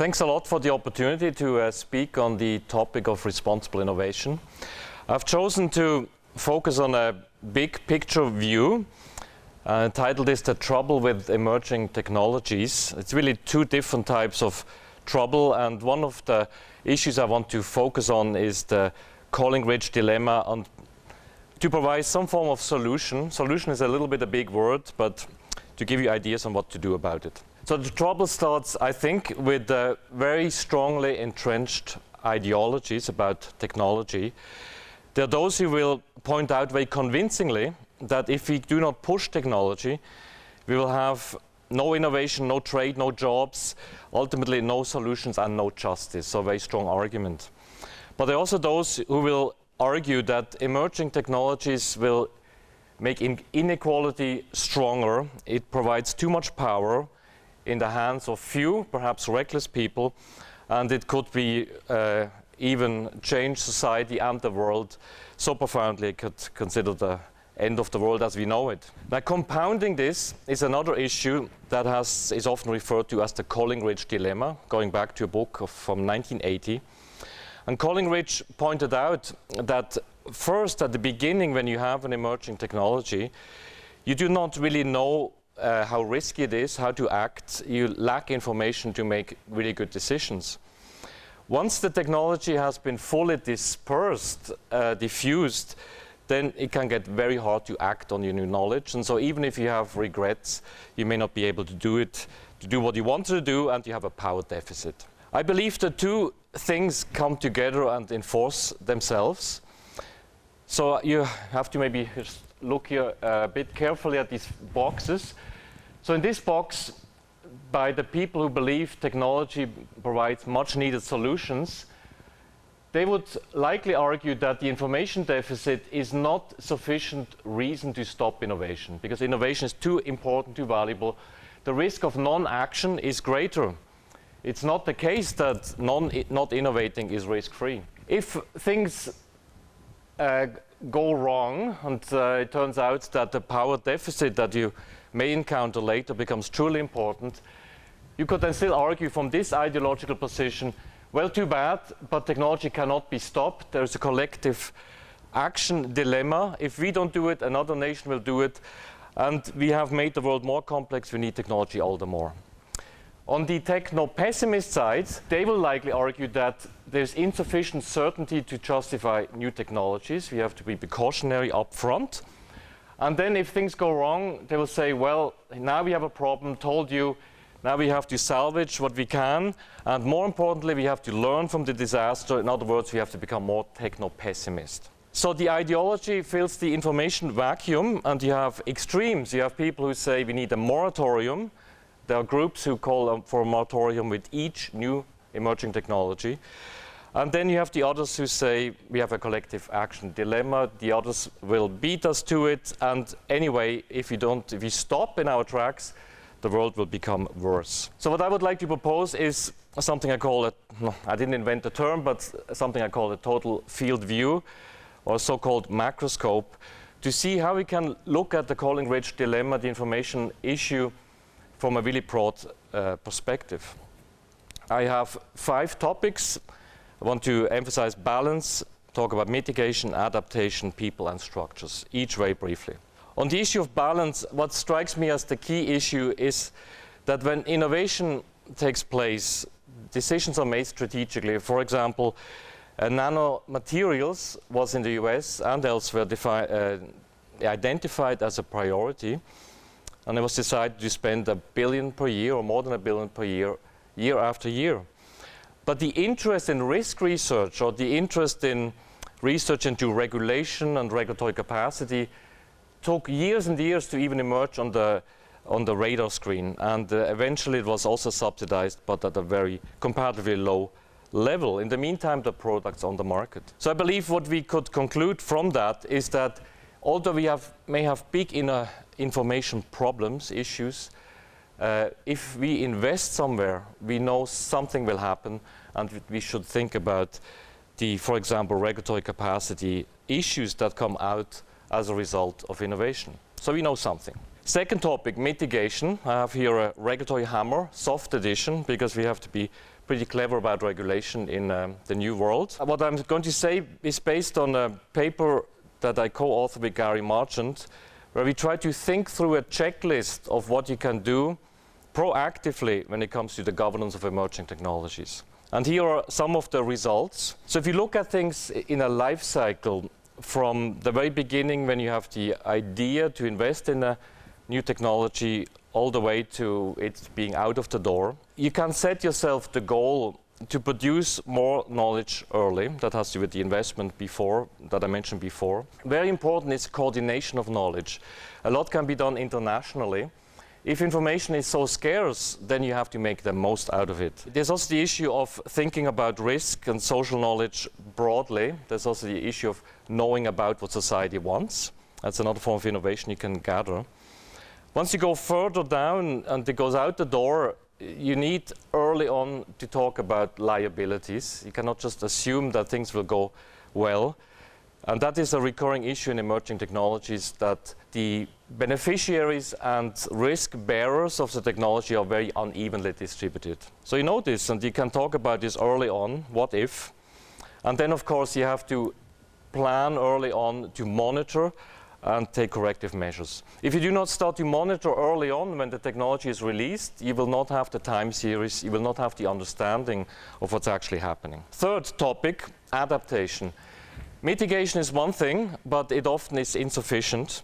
Thanks a lot for the opportunity to speak on the topic of responsible innovation. I've chosen to focus on a big picture view. Titled is The Trouble with Emerging Technologies. It's really two different types of trouble, and one of the issues I want to focus on is the Calling Ridge dilemma, and to provide some form of solution. Solution is a little bit a big word, but to give you ideas on what to do about it. So the trouble starts, I think, with very strongly entrenched ideologies about technology. There are those who will point out very convincingly that if we do not push technology, we will have no innovation, no trade, no jobs, ultimately no solutions and no justice. So a very strong argument. But there are also those who will argue that emerging technologies will make inequality stronger. It provides too much power in the hands of few, perhaps reckless people, and it could be even change society and the world so profoundly it could consider the end of the world as we know it. Now, compounding this is another issue that is often referred to as the Calling Ridge dilemma, going back to a book from 1980. And Calling Ridge pointed out that first, at the beginning, when you have an emerging technology, you do not really know how risky it is, how to act. You lack information to make really good decisions. Once the technology has been fully dispersed, diffused, then it can get very hard to act on your new knowledge. And so even if you have regrets, you may not be able to do what you wanted to do, and you have a power deficit. I believe the two things come together and enforce themselves. So you have to maybe just look here a bit carefully at these boxes. So in this box, by the people who believe technology provides much needed solutions, they would likely argue that the information deficit is not sufficient reason to stop innovation, because innovation is too important, too valuable. The risk of non-action is greater. It's not the case that not innovating is risk-free. If things go wrong, and it turns out that the power deficit that you may encounter later becomes truly important, you could then still argue from this ideological position, well, too bad, but technology cannot be stopped. There's a collective action dilemma. If we don't do it, another nation will do it, and we have made the world more complex. We need technology all the more. On the techno-pessimist side, they will likely argue that there's insufficient certainty to justify new technologies. We have to be precautionary up front. And then if things go wrong, they will say, well, now we have a problem, told you, now we have to salvage what we can, and more importantly, we have to learn from the disaster. In other words, we have to become more techno-pessimist. So the ideology fills the information vacuum, and you have extremes. You have people who say we need a moratorium. There are groups who call for a moratorium with each new emerging technology. And then you have the others who say we have a collective action dilemma. The others will beat us to it. And anyway, if we stop in our tracks, the world will become worse. So what I would like to propose is something I call it, I didn't invent the term, but something I call a total field view, or so-called macroscope, to see how we can look at the Calling Ridge dilemma, the information issue, from a really broad perspective. I have 5 topics. I want to emphasize balance, talk about mitigation, adaptation, people, and structures, each very briefly. On the issue of balance, what strikes me as the key issue is that when innovation takes place, decisions are made strategically. For example, nanomaterials was in the US and elsewhere identified as a priority. And it was decided to spend $1 billion per year, or more than $1 billion per year, year after year. But the interest in risk research, or the interest in research into regulation and regulatory capacity, took years and years to even emerge on the radar screen. And eventually it was also subsidized, but at a very comparatively low level. In the meantime, the product's on the market. So I believe what we could conclude from that is that although we may have big information problems, issues, if we invest somewhere, we know something will happen, and we should think about for example, regulatory capacity issues that come out as a result of innovation. So we know something. Second topic, mitigation. I have here a regulatory hammer, soft edition, because we have to be pretty clever about regulation in the new world. What I'm going to say is based on a paper that I co-authored with Gary Marchant, where we try to think through a checklist of what you can do proactively when it comes to the governance of emerging technologies. And here are some of the results. So if you look at things in a life cycle, from the very beginning when you have the idea to invest in a new technology all the way to it being out of the door, you can set yourself the goal to produce more knowledge early. That has to do with the investment before, that I mentioned before. Very important is coordination of knowledge. A lot can be done internationally. If information is so scarce, then you have to make the most out of it. There's also the issue of thinking about risk and social knowledge broadly. There's also the issue of knowing about what society wants. That's another form of innovation you can gather. Once you go further down and it goes out the door, you need early on to talk about liabilities. You cannot just assume that things will go well. And that is a recurring issue in emerging technologies, that the beneficiaries and risk bearers of the technology are very unevenly distributed. So you know this, and you can talk about this early on, what if. And then, of course, you have to plan early on to monitor and take corrective measures. If you do not start to monitor early on when the technology is released, you will not have the time series, you will not have the understanding of what's actually happening. Third topic, adaptation. Mitigation is one thing, but it often is insufficient.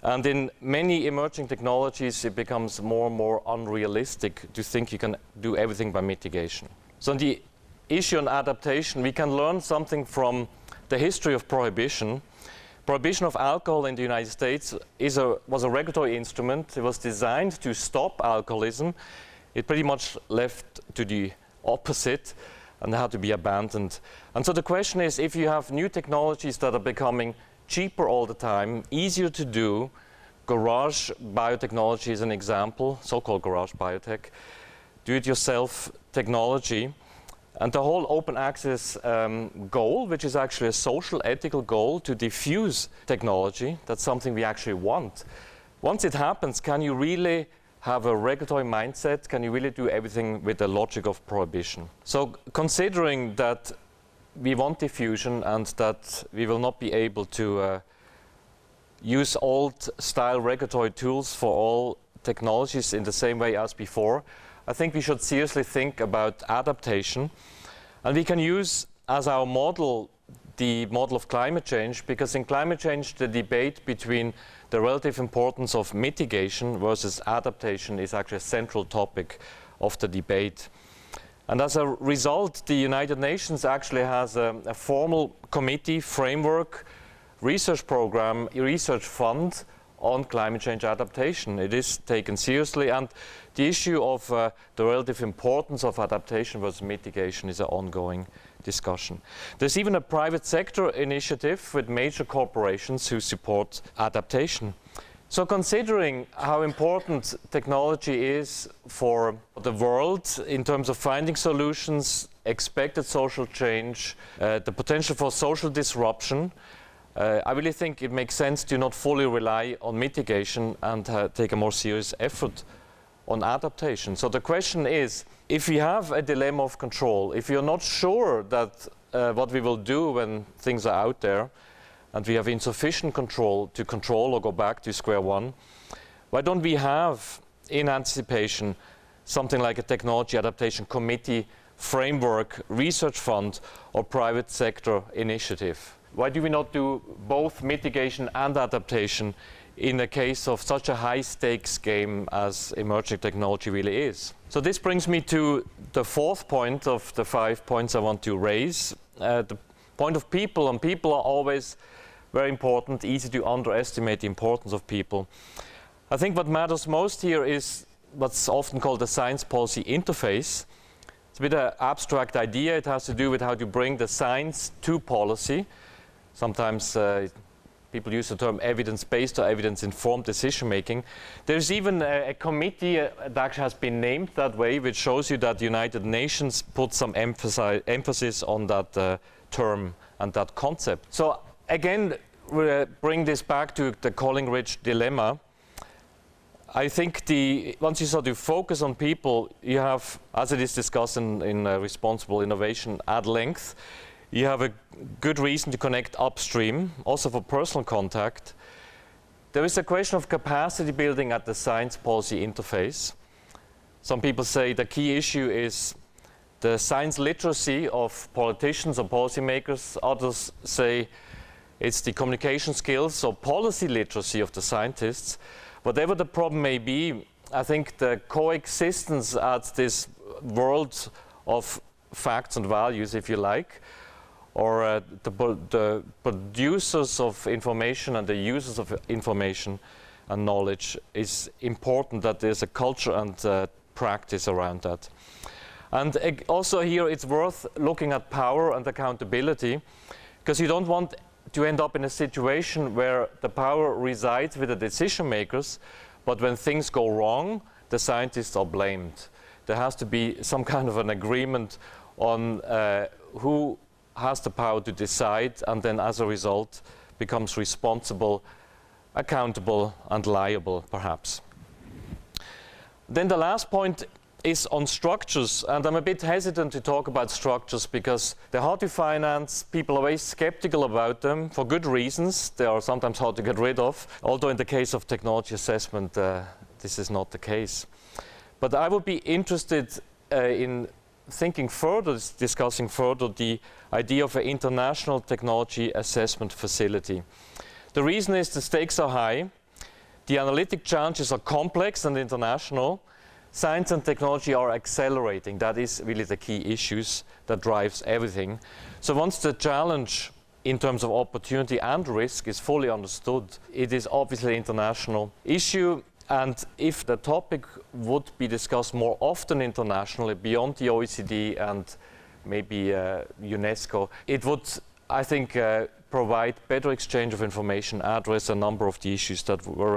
And in many emerging technologies, it becomes more and more unrealistic to think you can do everything by mitigation. So on the issue on adaptation, we can learn something from the history of prohibition. Prohibition of alcohol in the United States was a regulatory instrument. It was designed to stop alcoholism. It pretty much left to the opposite and had to be abandoned. And so the question is, if you have new technologies that are becoming cheaper all the time, easier to do, garage biotechnology is an example, so-called garage biotech, do-it-yourself technology, and the whole open access goal, which is actually a social ethical goal to diffuse technology, that's something we actually want. Once it happens, can you really have a regulatory mindset? Can you really do everything with the logic of prohibition? So considering that we want diffusion and that we will not be able to use old-style regulatory tools for all technologies in the same way as before, I think we should seriously think about adaptation. And we can use as our model the model of climate change, because in climate change the debate between the relative importance of mitigation versus adaptation is actually a central topic of the debate. And as a result, the United Nations actually has a formal committee, framework, research program, research fund on climate change adaptation. It is taken seriously, and the issue of the relative importance of adaptation versus mitigation is an ongoing discussion. There's even a private sector initiative with major corporations who support adaptation. So considering how important technology is for the world in terms of finding solutions, expected social change, the potential for social disruption, I really think it makes sense to not fully rely on mitigation and take a more serious effort on adaptation. So the question is, if we have a dilemma of control, if you're not sure that what we will do when things are out there, and we have insufficient control to control or go back to square one, why don't we have, in anticipation, something like a technology adaptation committee, framework, research fund, or private sector initiative? Why do we not do both mitigation and adaptation in the case of such a high-stakes game as emerging technology really is? So this brings me to the fourth point of the 5 points I want to raise. The point of people, and people are always very important, easy to underestimate the importance of people. I think what matters most here is what's often called the science policy interface. It's a bit of an abstract idea. It has to do with how to bring the science to policy. Sometimes people use the term evidence-based or evidence-informed decision-making. There's even a committee that actually has been named that way, which shows you that the United Nations put some emphasis on that term and that concept. So again, we bring this back to the Collingridge dilemma. I think once you sort of focus on people, you have, as it is discussed in responsible innovation at length, you have a good reason to connect upstream, also for personal contact. There is a question of capacity building at the science policy interface. Some people say the key issue is the science literacy of politicians or policymakers. Others say it's the communication skills or policy literacy of the scientists. Whatever the problem may be, I think the coexistence at this world of facts and values, if you like, or the producers of information and the users of information and knowledge, is important that there's a culture and practice around that. And also here it's worth looking at power and accountability, because you don't want to end up in a situation where the power resides with the decision makers, but when things go wrong, the scientists are blamed. There has to be some kind of an agreement on who has the power to decide, and then as a result becomes responsible, accountable and liable, perhaps. Then the last point is on structures, and I'm a bit hesitant to talk about structures because they're hard to finance. People are very skeptical about them for good reasons. They are sometimes hard to get rid of, although in the case of technology assessment this is not the case. But I would be interested in thinking further, discussing further the idea of an international technology assessment facility. The reason is the stakes are high, the analytic challenges are complex and international. Science and technology are accelerating. That is really the key issues that drives everything. So once the challenge in terms of opportunity and risk is fully understood, it is obviously an international issue. And if the topic would be discussed more often internationally beyond the OECD and maybe UNESCO, it would, I think, provide better exchange of information, address a number of the issues that were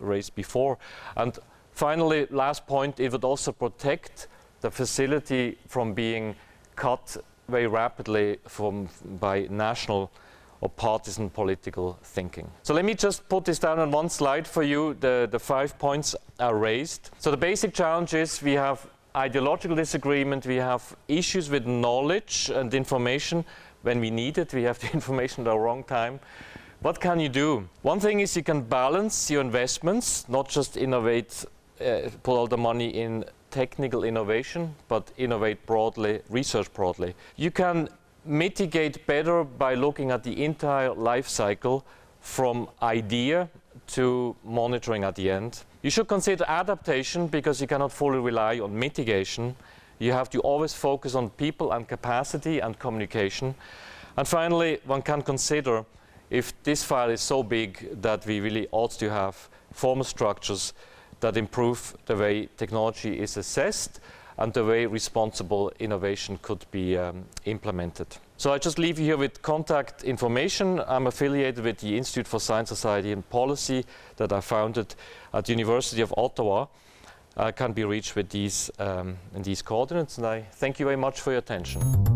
raised before. And finally, last point, it would also protect the facility from being cut very rapidly by national or partisan political thinking. So let me just put this down on one slide for you. The 5 points are raised. So the basic challenge is we have ideological disagreement, we have issues with knowledge and information when we need it, we have the information at the wrong time. What can you do? One thing is you can balance your investments, not just innovate, put all the money in technical innovation, but innovate broadly, research broadly. You can mitigate better by looking at the entire life cycle from idea to monitoring at the end. You should consider adaptation because you cannot fully rely on mitigation. You have to always focus on people and capacity and communication. And finally, one can consider if this file is so big that we really ought to have formal structures that improve the way technology is assessed and the way responsible innovation could be implemented. So I just leave you here with contact information. I'm affiliated with the Institute for Science, Society and Policy that I founded at the University of Ottawa. Can be reached with these coordinates, and I thank you very much for your attention.